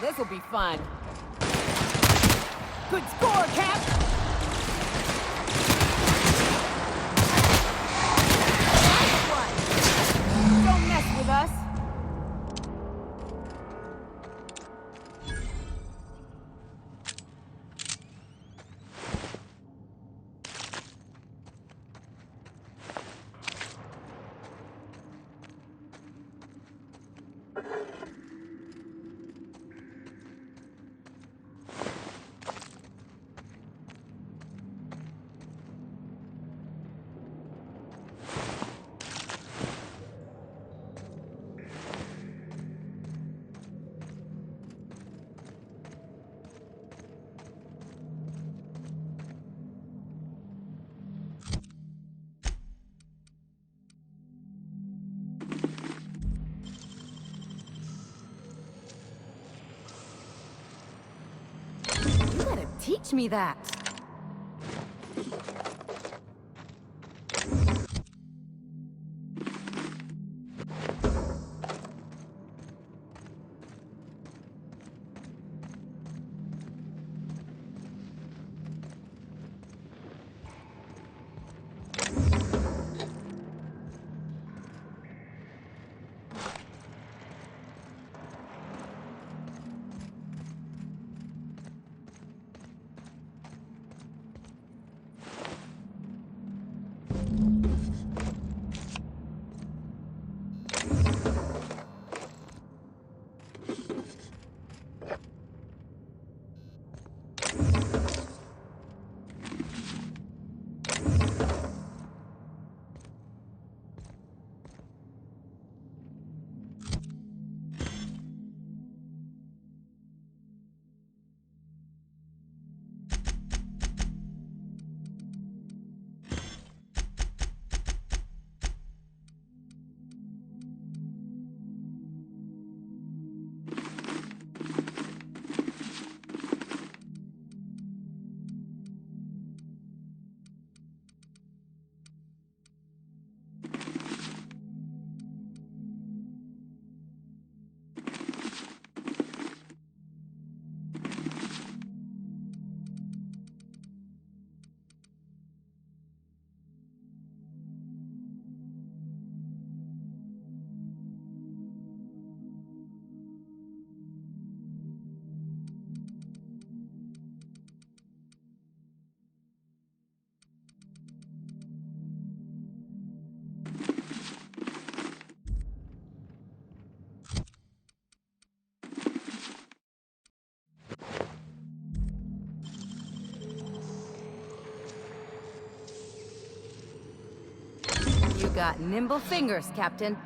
This'll be fun. Good score, Cap! Nice one! Don't mess with us! You gotta teach me that. You got nimble fingers, Captain.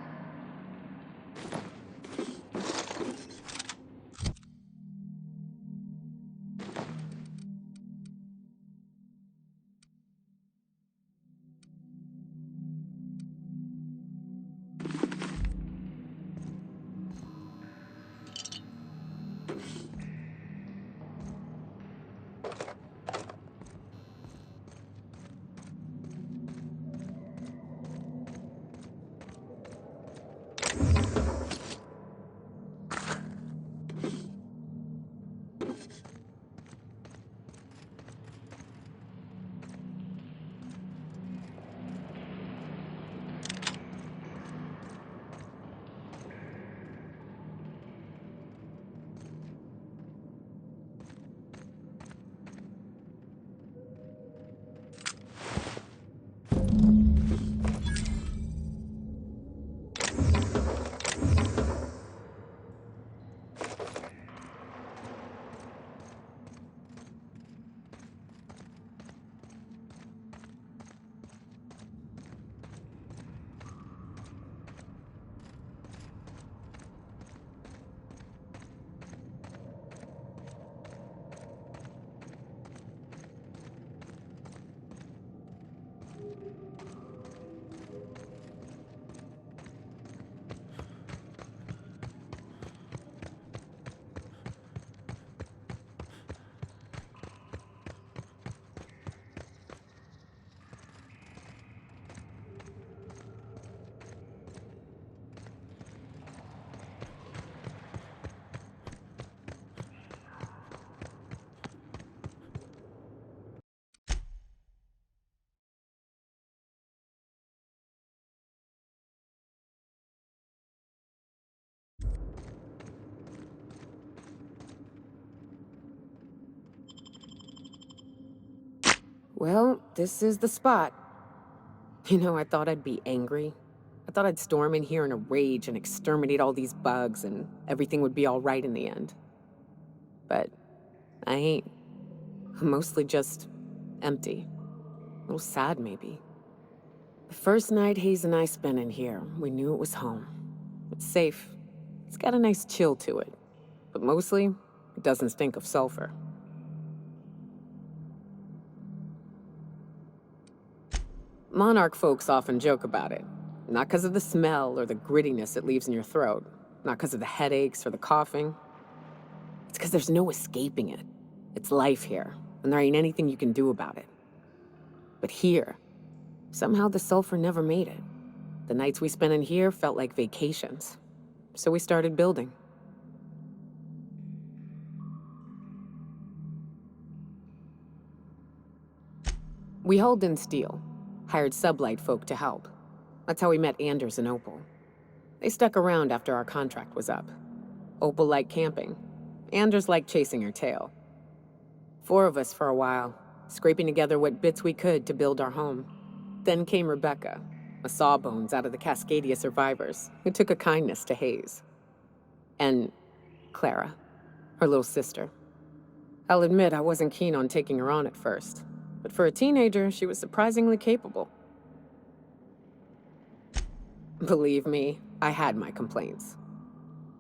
Well, this is the spot. You know, I thought I'd be angry. I thought I'd storm in here in a rage and exterminate all these bugs and everything would be all right in the end. But I ain't. I'm mostly just empty. A little sad, maybe. The first night Hayes and I spent in here, we knew it was home. It's safe. It's got a nice chill to it. But mostly, it doesn't stink of sulfur. Monarch folks often joke about it. Not because of the smell or the grittiness it leaves in your throat. Not because of the headaches or the coughing. It's because there's no escaping it. It's life here, and there ain't anything you can do about it. But here, somehow the sulfur never made it. The nights we spent in here felt like vacations. So we started building. We hauled in steel, hired sublight folk to help. That's how we met Anders and Opal. They stuck around after our contract was up. Opal liked camping. Anders liked chasing her tail. 4 of us for a while, scraping together what bits we could to build our home. Then came Rebecca, a sawbones out of the Cascadia survivors, who took a kindness to Hayes. And Clara, her little sister. I'll admit I wasn't keen on taking her on at first, but for a teenager, she was surprisingly capable. Believe me, I had my complaints.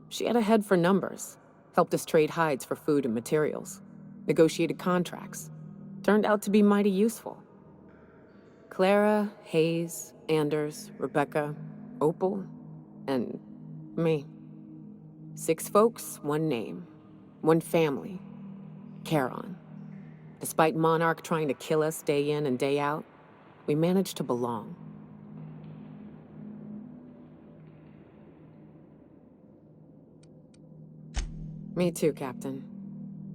She had a head for numbers, helped us trade hides for food and materials, negotiated contracts, turned out to be mighty useful. Clara, Hayes, Anders, Rebecca, Opal, and me. 6 folks, 1 name, 1 family, Charon. Despite Monarch trying to kill us day in and day out, we managed to belong. Me too, Captain.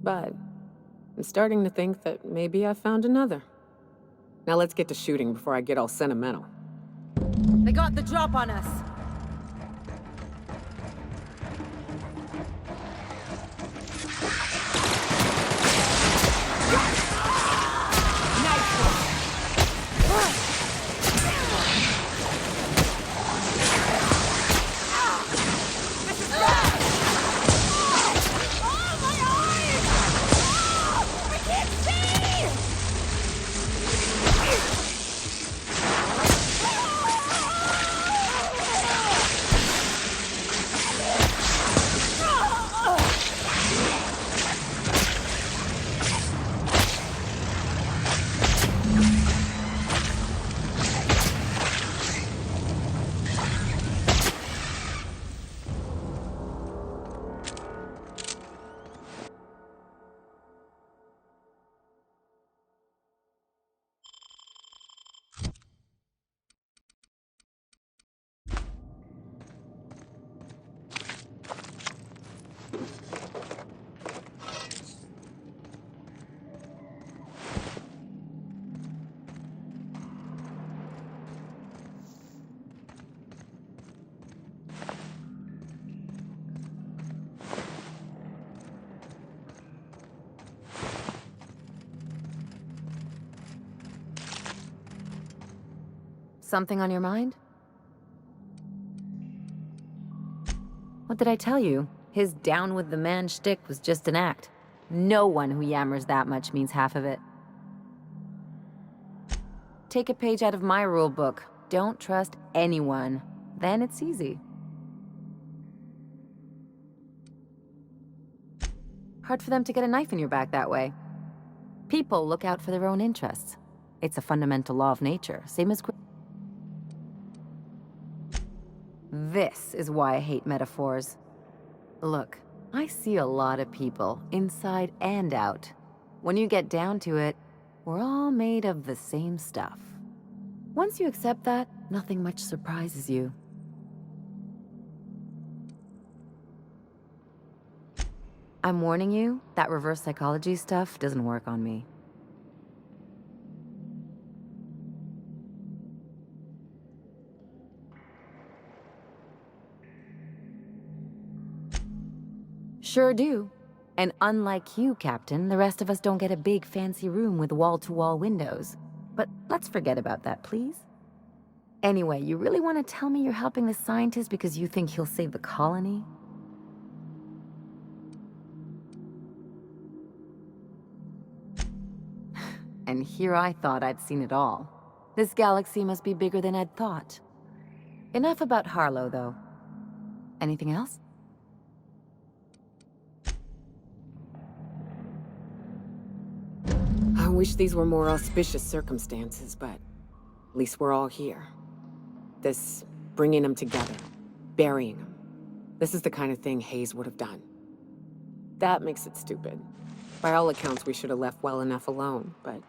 But I'm starting to think that maybe I found another. Now let's get to shooting before I get all sentimental. They got the drop on us. Something on your mind? What did I tell you? His down with the man shtick was just an act. No one who yammers that much means half of it. Take a page out of my rule book. Don't trust anyone. Then it's easy. Hard for them to get a knife in your back that way. People look out for their own interests. It's a fundamental law of nature, same as... This is why I hate metaphors. Look, I see a lot of people, inside and out. When you get down to it, we're all made of the same stuff. Once you accept that, nothing much surprises you. I'm warning you, that reverse psychology stuff doesn't work on me. Sure do. And unlike you, Captain, the rest of us don't get a big fancy room with wall-to-wall windows. but let's forget about that, please. Anyway, you really want to tell me you're helping the scientist because you think he'll save the colony? And here I thought I'd seen it all. This galaxy must be bigger than I'd thought. Enough about Harlow, though. Anything else? I wish these were more auspicious circumstances, but at least we're all here. This bringing them together, burying them. This is the kind of thing Hayes would have done. That makes it stupid. By all accounts, we should have left well enough alone, but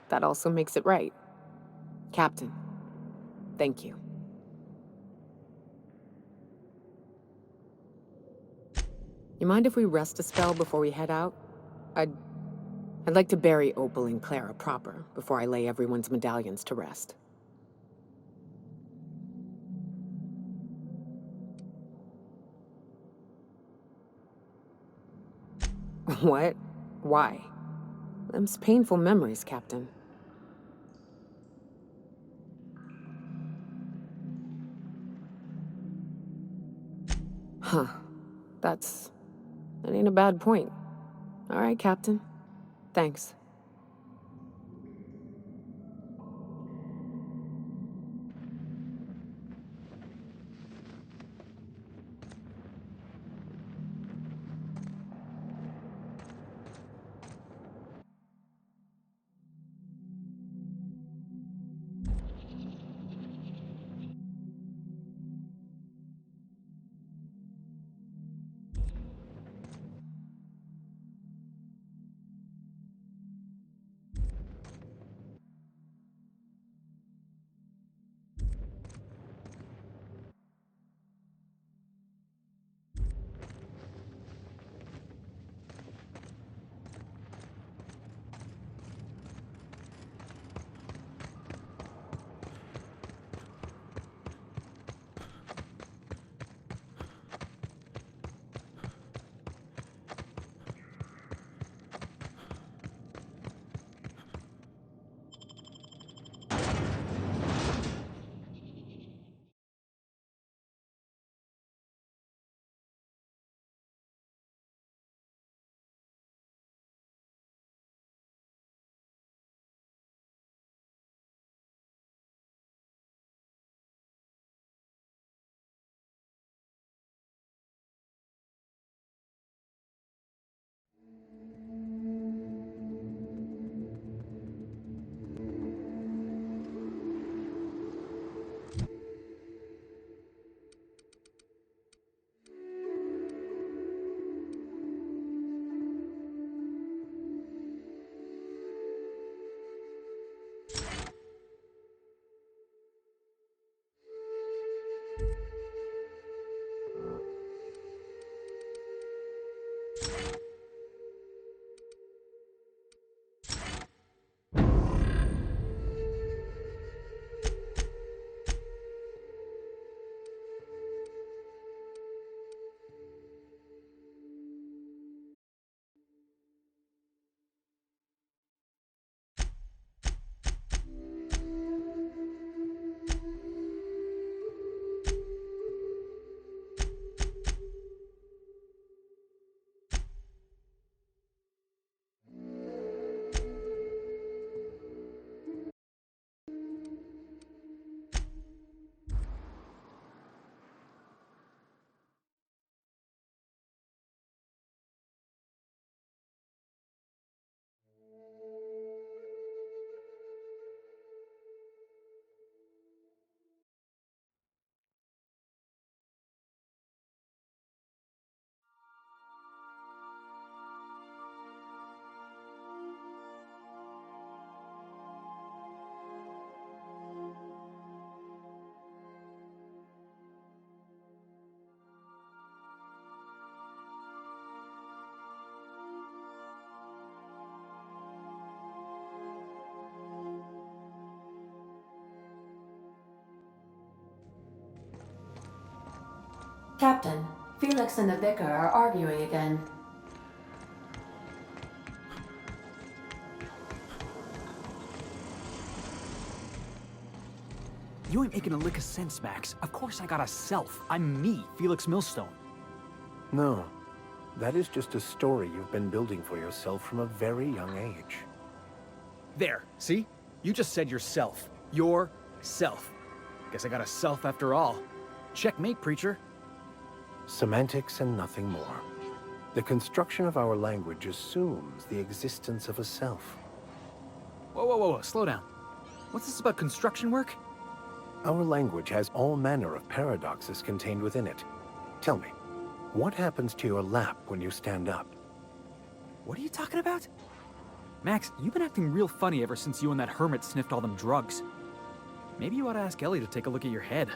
that also makes it right. Captain, thank you. You mind if we rest a spell before we head out? I'd like to bury Opal and Clara proper before I lay everyone's medallions to rest. What? Why? Them's painful memories, Captain. Huh. That ain't a bad point. All right, Captain. Thanks. Captain, Felix and the Vicar are arguing again. You ain't making a lick of sense, Max. Of course I got a self. I'm me, Felix Millstone. No. That is just a story you've been building for yourself from a very young age. There, see? You just said yourself. Yourself. Guess I got a self after all. Checkmate, preacher. Semantics and nothing more. The construction of our language assumes the existence of a self. Whoa, slow down. What's this about construction work? Our language has all manner of paradoxes contained within it. Tell me, what happens to your lap when you stand up? What are you talking about? Max, you've been acting real funny ever since you and that hermit sniffed all them drugs. Maybe you ought to ask Ellie to take a look at your head.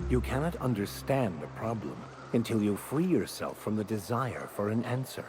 You cannot understand a problem until you free yourself from the desire for an answer.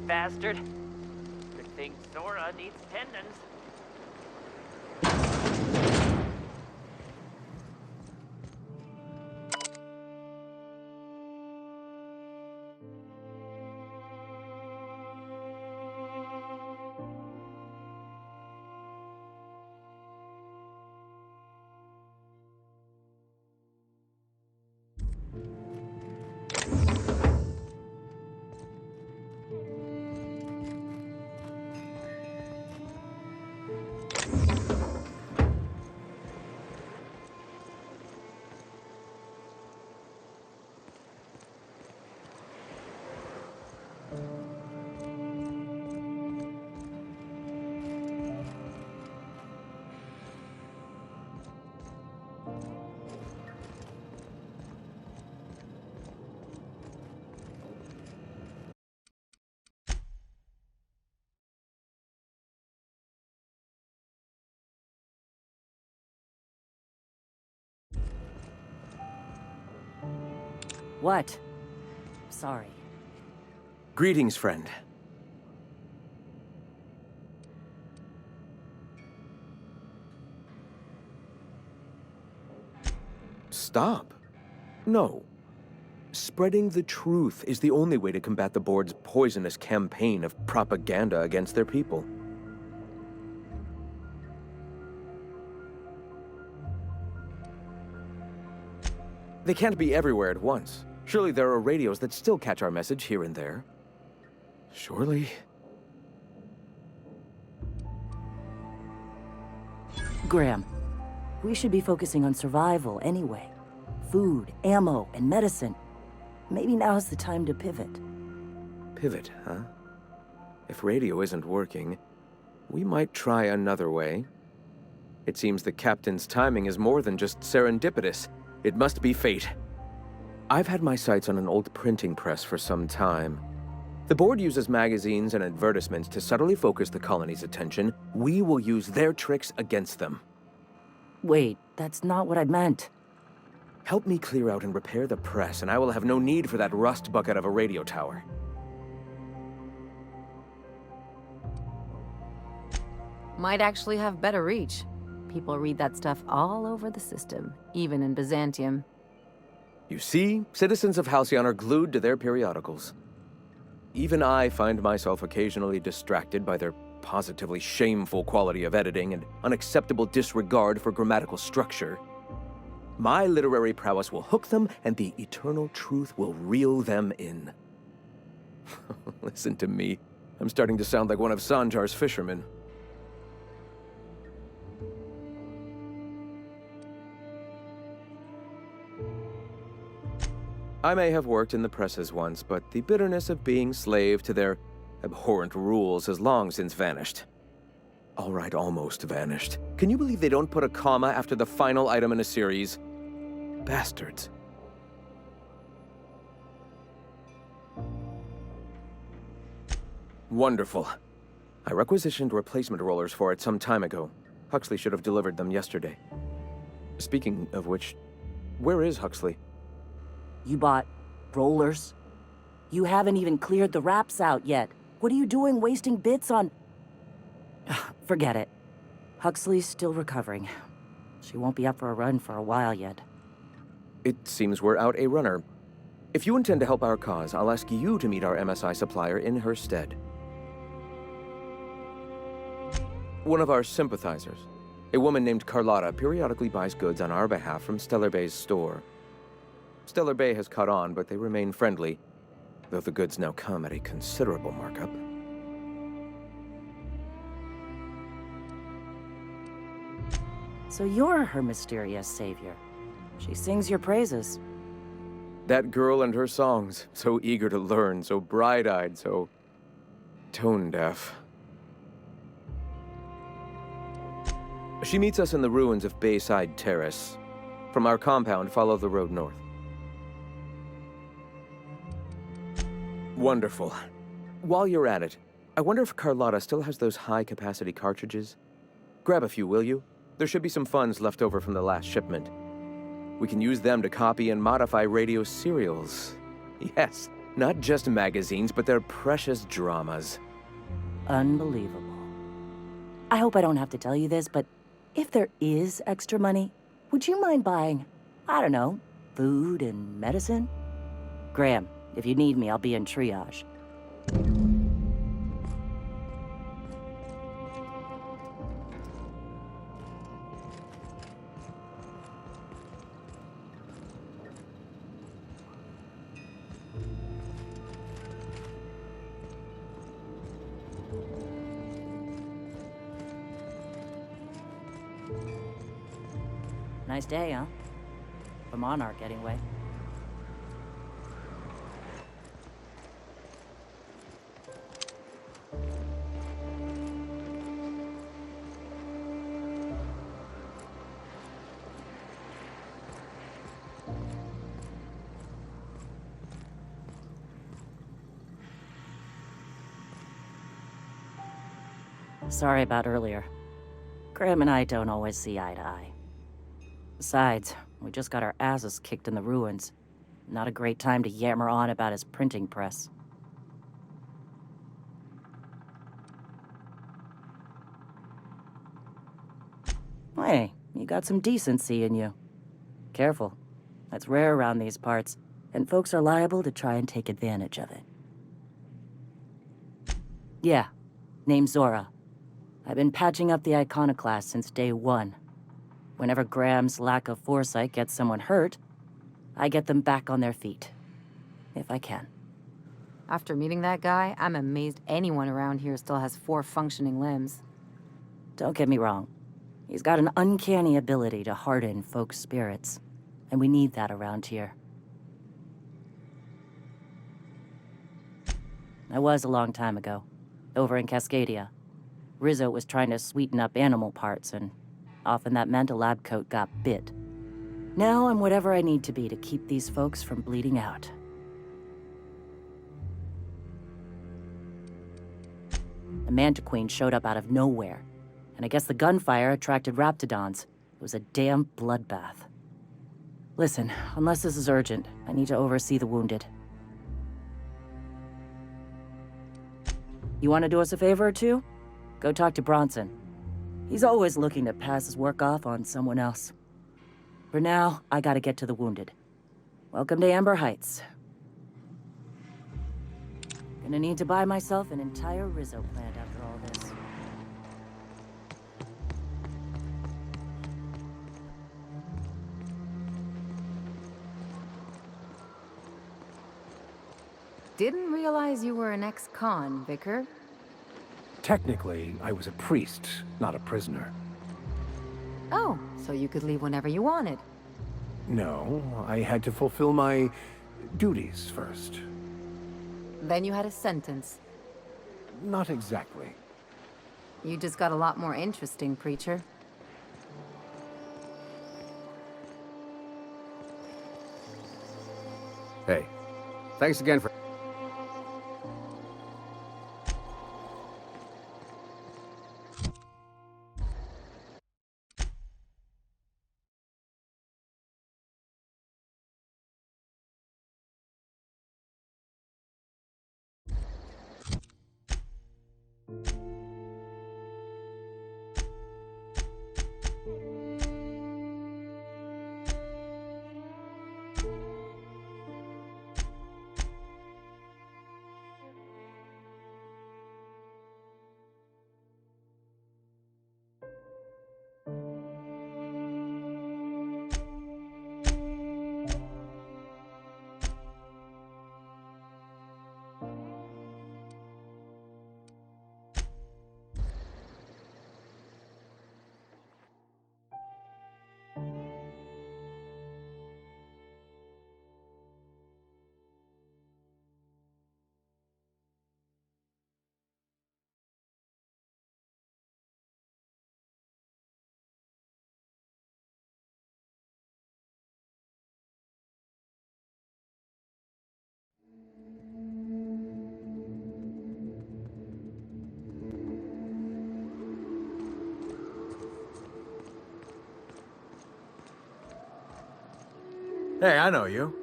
bastard. Good thing Sora needs tendons. What? Sorry. Greetings, friend. Stop. No. Spreading the truth is the only way to combat the board's poisonous campaign of propaganda against their people. They can't be everywhere at once. Surely there are radios that still catch our message here and there. Surely. Graham, we should be focusing on survival anyway. Food, ammo, and medicine. Maybe now's the time to pivot. Pivot, huh? If radio isn't working, we might try another way. It seems the captain's timing is more than just serendipitous. It must be fate. I've had my sights on an old printing press for some time. The board uses magazines and advertisements to subtly focus the colony's attention. We will use their tricks against them. Wait, that's not what I meant. Help me clear out and repair the press, and I will have no need for that rust bucket of a radio tower. Might actually have better reach. People read that stuff all over the system, even in Byzantium. You see, citizens of Halcyon are glued to their periodicals. Even I find myself occasionally distracted by their positively shameful quality of editing and unacceptable disregard for grammatical structure. My literary prowess will hook them, and the eternal truth will reel them in. Listen to me. I'm starting to sound like one of Sanjar's fishermen. I may have worked in the presses once, but the bitterness of being slave to their abhorrent rules has long since vanished. All right, almost vanished. Can you believe they don't put a comma after the final item in a series? Bastards. Wonderful. I requisitioned replacement rollers for it some time ago. Huxley should have delivered them yesterday. Speaking of which, where is Huxley? You bought rollers? You haven't even cleared the wraps out yet. What are you doing wasting bits on... Forget it. Huxley's still recovering. She won't be up for a run for a while yet. It seems we're out a runner. If you intend to help our cause, I'll ask you to meet our MSI supplier in her stead. One of our sympathizers, a woman named Carlotta, periodically buys goods on our behalf from Stellar Bay's store. Stellar Bay has caught on, but they remain friendly, though the goods now come at a considerable markup. So you're her mysterious savior. She sings your praises. That girl and her songs, so eager to learn, so bright-eyed, so tone-deaf. She meets us in the ruins of Bayside Terrace. From our compound, follow the road north. Wonderful. While you're at it, I wonder if Carlotta still has those high-capacity cartridges? Grab a few, will you? There should be some funds left over from the last shipment. We can use them to copy and modify radio serials. Yes, Not just magazines, but their precious dramas. Unbelievable. I hope I don't have to tell you this, but if there is extra money, would you mind buying, I don't know, food and medicine? Graham, if you need me, I'll be in triage. Nice day, huh? For Monarch, anyway. Sorry about earlier. Graham and I don't always see eye to eye. Besides, we just got our asses kicked in the ruins. Not a great time to yammer on about his printing press. Hey, you got some decency in you. Careful. That's rare around these parts, and folks are liable to try and take advantage of it. Yeah, name's Zora. I've been patching up the iconoclast since day one. Whenever Graham's lack of foresight gets someone hurt, I get them back on their feet. If I can. After meeting that guy, I'm amazed anyone around here still has 4 functioning limbs. Don't get me wrong. He's got an uncanny ability to harden folks' spirits, and we need that around here. That was a long time ago, over in Cascadia. Rizzo was trying to sweeten up animal parts, and often that meant a lab coat got bit. Now I'm whatever I need to be to keep these folks from bleeding out. The Mantiqueen showed up out of nowhere, and I guess the gunfire attracted raptidons. It was a damn bloodbath. Listen, unless this is urgent, I need to oversee the wounded. You want to do us a favor or two? Go talk to Bronson. He's always looking to pass his work off on someone else. For now, I gotta get to the wounded. Welcome to Amber Heights. Gonna need to buy myself an entire Rizzo plant after all this. Didn't realize you were an ex-con, Vicar. Technically, I was a priest, not a prisoner. Oh, so you could leave whenever you wanted. No, I had to fulfill my duties first. Then you had a sentence. Not exactly. You just got a lot more interesting, Preacher. Hey, thanks again for... Hey, I know you.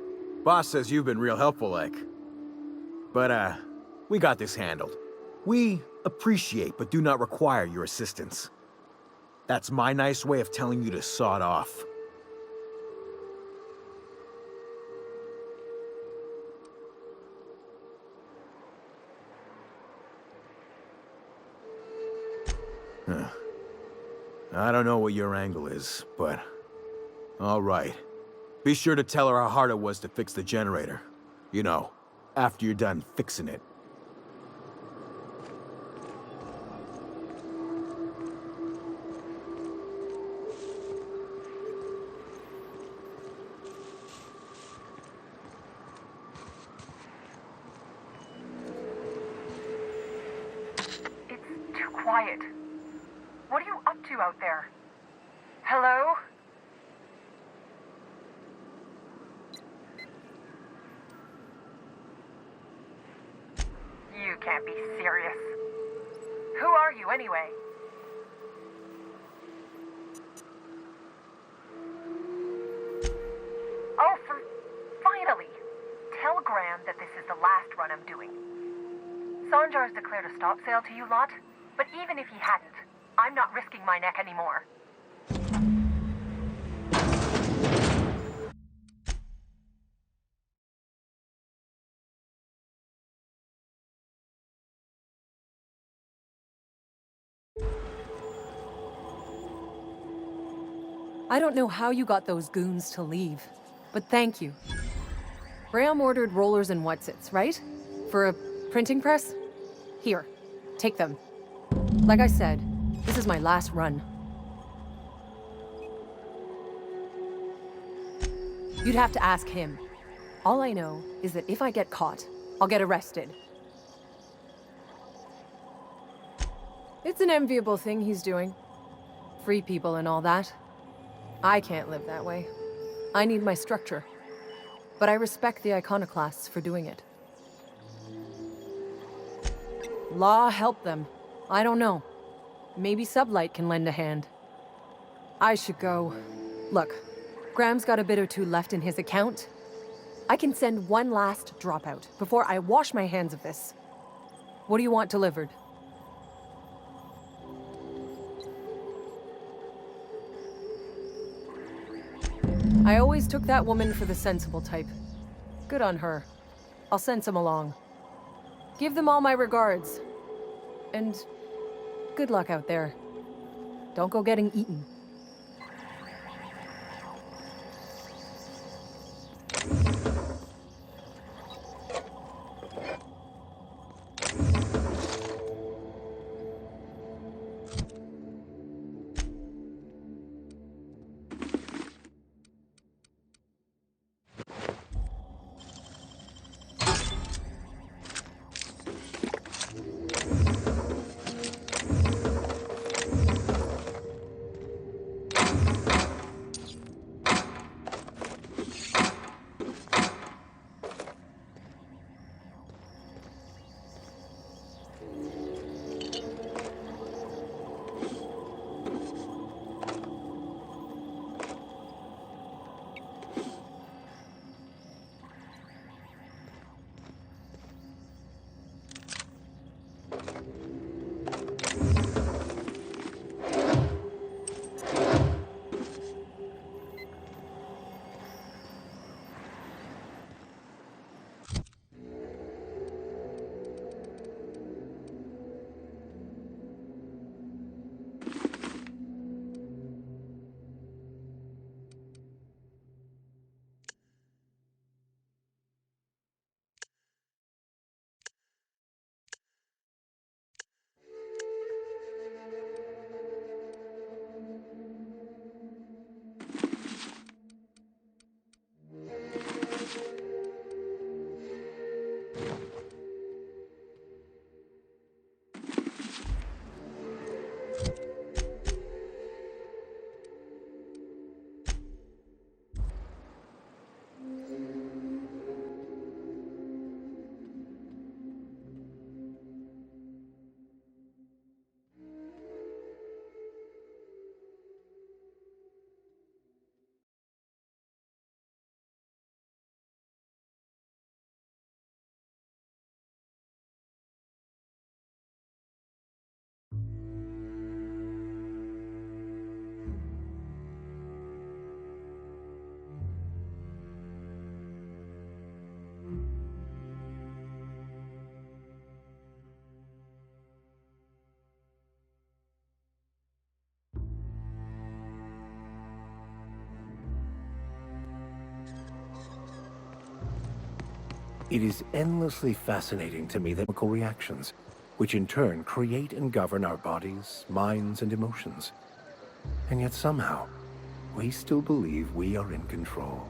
Boss says you've been real helpful, like. But, we got this handled. We appreciate but do not require your assistance. That's my nice way of telling you to sod off. Huh. I don't know what your angle is, but... all right. Be sure to tell her how hard it was to fix the generator. You know, after you're done fixing it. It's too quiet. What are you up to out there? Hello? You can't be serious. Who are you, anyway? Oh, finally! Tell Graham that this is the last run I'm doing. Sanjar's declared a stop sale to you lot, but even if he hadn't, I'm not risking my neck anymore. I don't know how you got those goons to leave, but thank you. Graham ordered rollers and whatsits, right? For a printing press? Here, take them. Like I said, this is my last run. You'd have to ask him. All I know is that if I get caught, I'll get arrested. It's an enviable thing he's doing. Free people and all that. I can't live that way. I need my structure. But I respect the iconoclasts for doing it. Law help them. I don't know. Maybe Sublight can lend a hand. I should go. Look, Graham's got a bit or two left in his account. I can send one last dropout before I wash my hands of this. What do you want delivered? I always took that woman for the sensible type. Good on her. I'll send some along. Give them all my regards. And good luck out there. Don't go getting eaten. It is endlessly fascinating to me that chemical reactions, which in turn create and govern our bodies, minds, and emotions. And yet somehow, we still believe we are in control.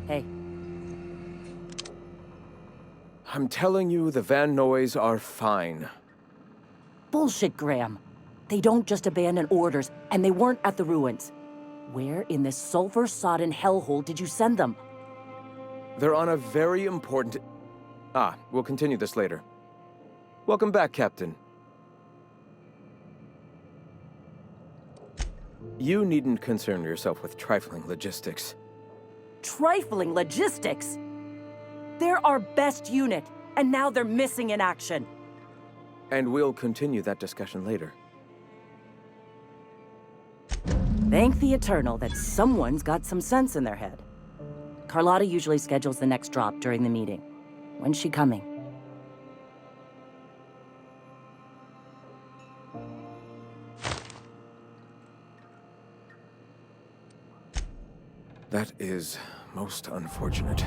Hey. I'm telling you, the Van Noys are fine. Bullshit, Graham. They don't just abandon orders, and they weren't at the ruins. Where in this sulfur-sodden hellhole did you send them? They're on a very important... we'll continue this later. Welcome back, Captain. You needn't concern yourself with trifling logistics. Trifling logistics? They're our best unit, and now they're missing in action. And we'll continue that discussion later. Thank the Eternal that someone's got some sense in their head. Carlotta usually schedules the next drop during the meeting. When's she coming? That is most unfortunate.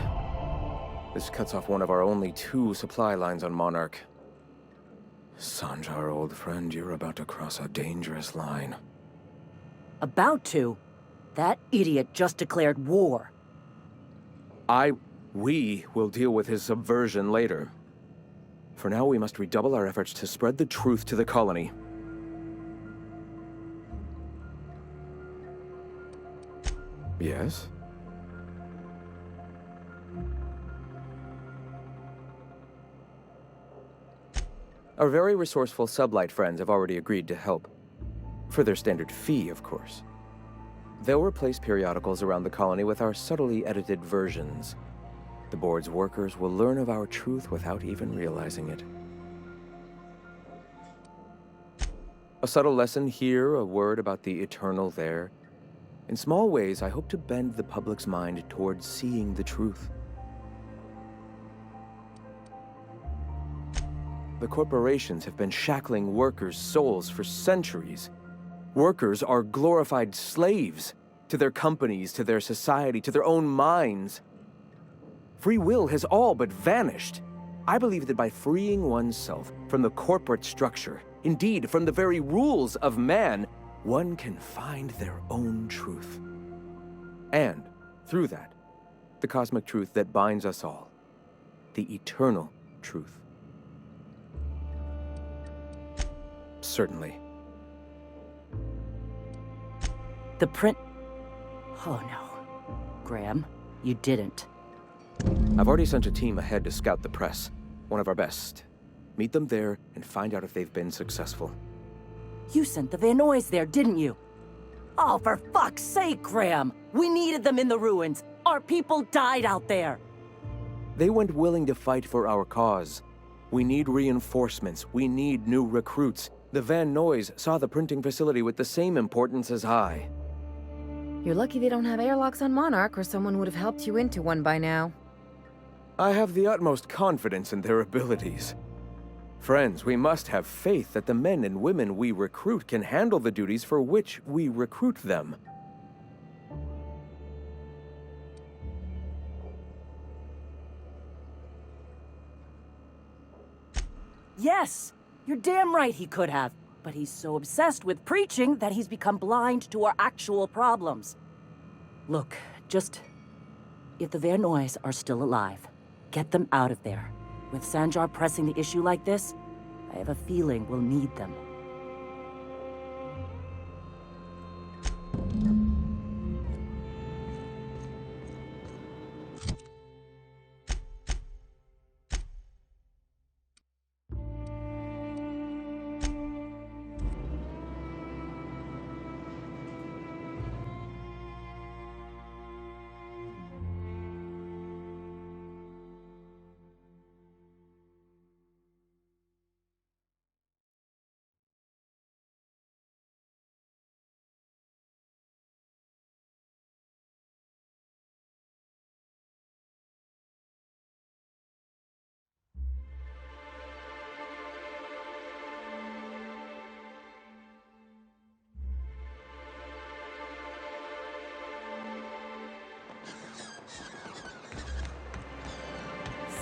This cuts off one of our only 2 supply lines on Monarch. Sanjar, old friend, you're about to cross a dangerous line. About to? That idiot just declared war. We will deal with his subversion later. For now, we must redouble our efforts to spread the truth to the colony. Yes? Our very resourceful sublight friends have already agreed to help. For their standard fee, of course. They'll replace periodicals around the colony with our subtly edited versions. The board's workers will learn of our truth without even realizing it. A subtle lesson here, a word about the eternal there. In small ways, I hope to bend the public's mind towards seeing the truth. The corporations have been shackling workers' souls for centuries. Workers are glorified slaves to their companies, to their society, to their own minds. Free will has all but vanished. I believe that by freeing oneself from the corporate structure, indeed from the very rules of man, one can find their own truth. And, through that, the cosmic truth that binds us all. The eternal truth. Certainly. The print... Oh no. Graham, you didn't. I've already sent a team ahead to scout the press. One of our best. Meet them there and find out if they've been successful. You sent the Van Noys there, didn't you? Oh, for fuck's sake, Graham! We needed them in the ruins! Our people died out there! They went willing to fight for our cause. We need reinforcements. We need new recruits. The Van Noys saw the printing facility with the same importance as I. You're lucky they don't have airlocks on Monarch, or someone would have helped you into one by now. I have the utmost confidence in their abilities. Friends, we must have faith that the men and women we recruit can handle the duties for which we recruit them. Yes! You're damn right he could have. But he's so obsessed with preaching that he's become blind to our actual problems. Look, just... If the Van Noys are still alive, get them out of there. With Sanjar pressing the issue like this, I have a feeling we'll need them.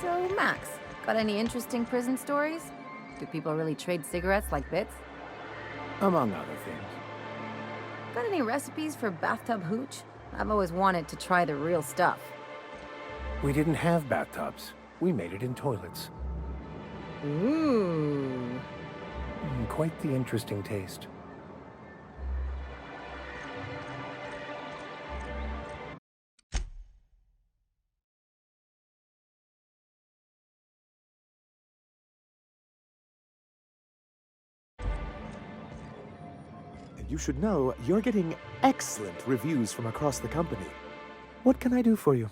So, Max, got any interesting prison stories? Do people really trade cigarettes like bits? Among other things. Got any recipes for bathtub hooch? I've always wanted to try the real stuff. We didn't have bathtubs. We made it in toilets. Ooh. Quite the interesting taste. You should know you're getting excellent reviews from across the company. What can I do for you?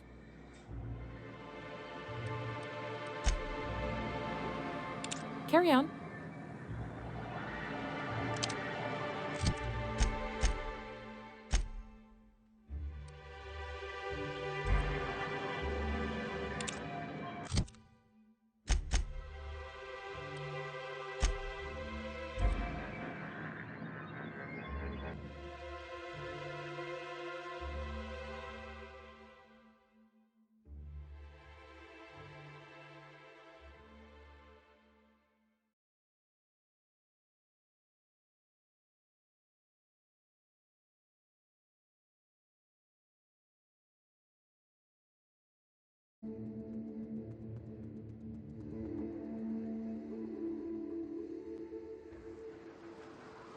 Carry on.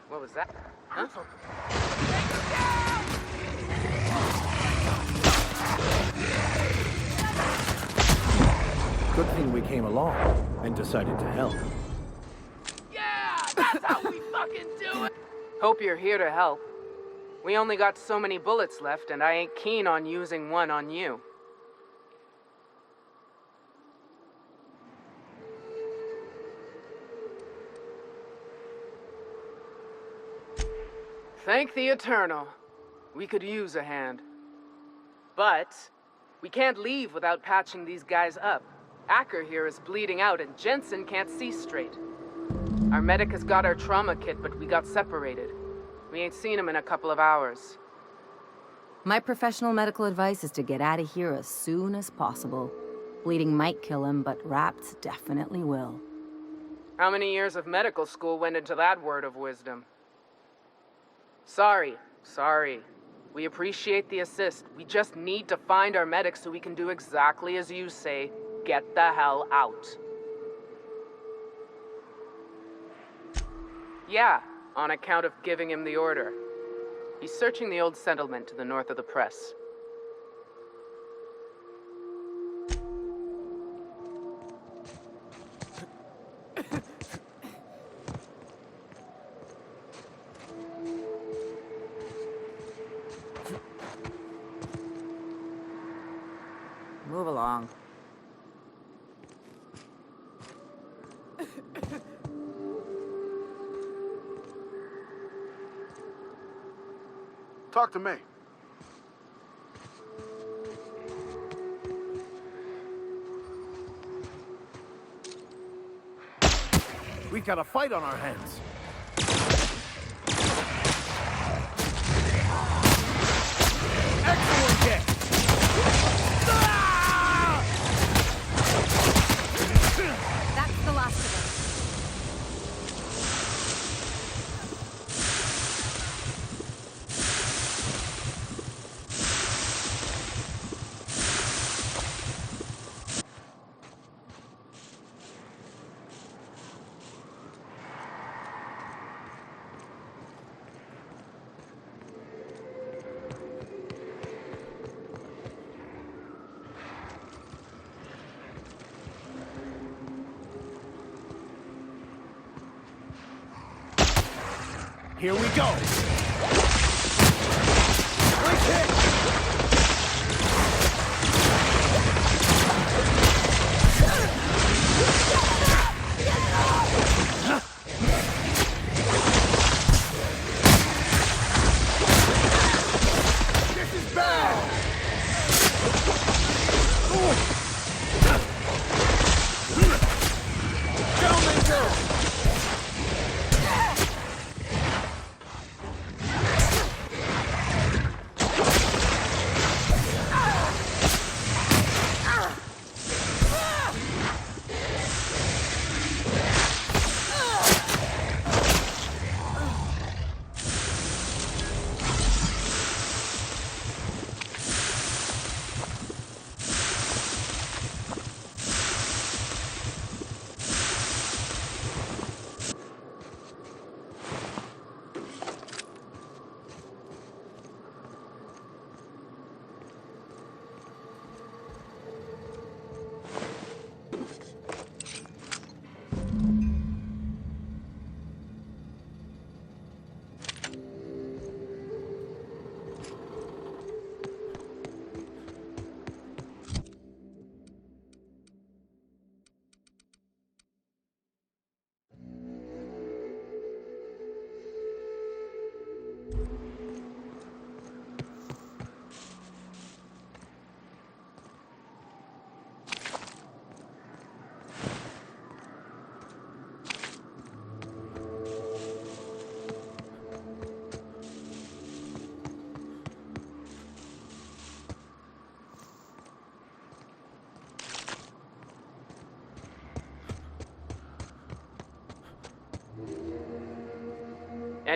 What was that? Huh? Good thing we came along and decided to help. Yeah, that's how we fucking do it. Hope you're here to help. We only got so many bullets left, and I ain't keen on using one on you. Thank the Eternal. We could use a hand. But we can't leave without patching these guys up. Acker here is bleeding out and Jensen can't see straight. Our medic has got our trauma kit, but we got separated. We ain't seen him in a couple of hours. My professional medical advice is to get out of here as soon as possible. Bleeding might kill him, but wrapped definitely will. How many years of medical school went into that word of wisdom? Sorry. We appreciate the assist. We just need to find our medic so we can do exactly as you say. Get the hell out. Yeah, on account of giving him the order. He's searching the old settlement to the north of the press. Move along. Talk to me. We got a fight on our hands. Excellent hit! That's the last of them. Here we go! Nice hit! This is bad! Gentlemen, go!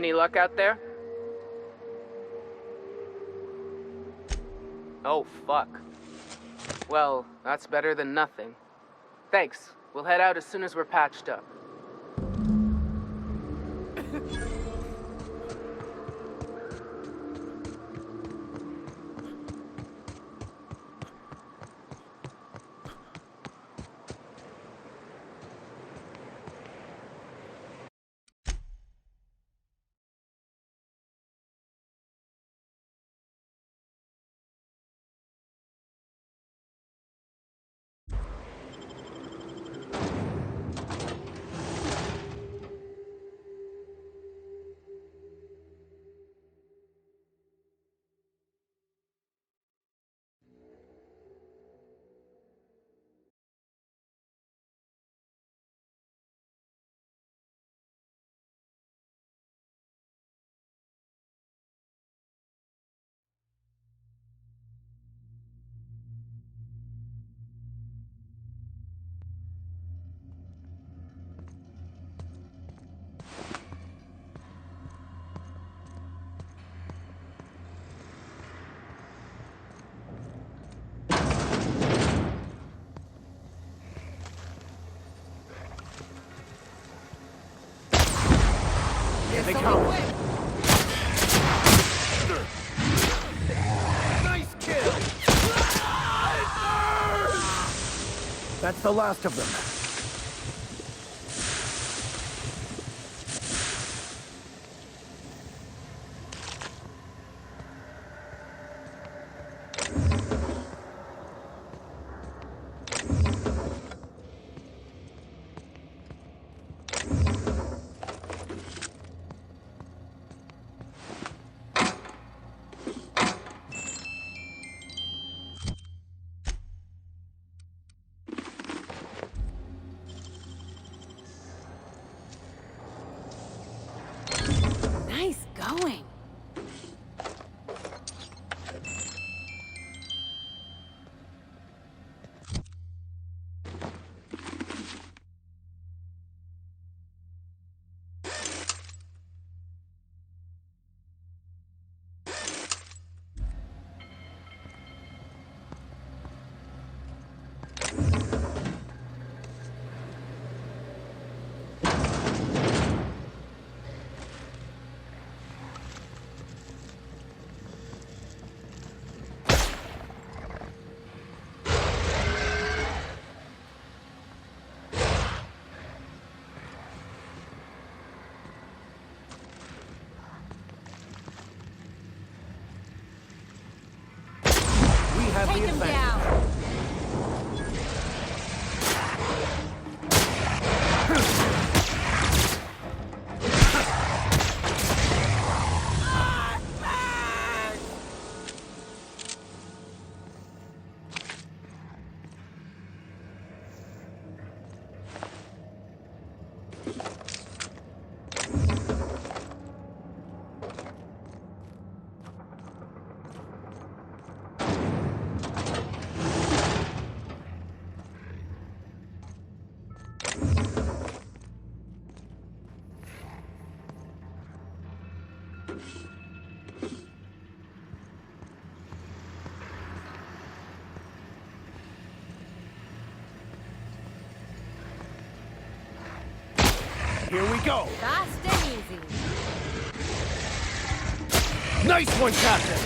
Any luck out there? Oh, fuck. Well, that's better than nothing. Thanks. We'll head out as soon as we're patched up. Here they come. Nice kill. That's the last of them. Nice going. Take him down. Here we go. Fast and easy. Nice one, Captain.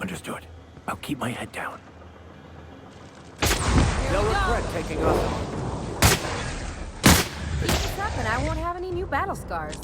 Understood. I'll keep my head down. They'll regret taking us on. Keep this up and I won't have any new battle scars.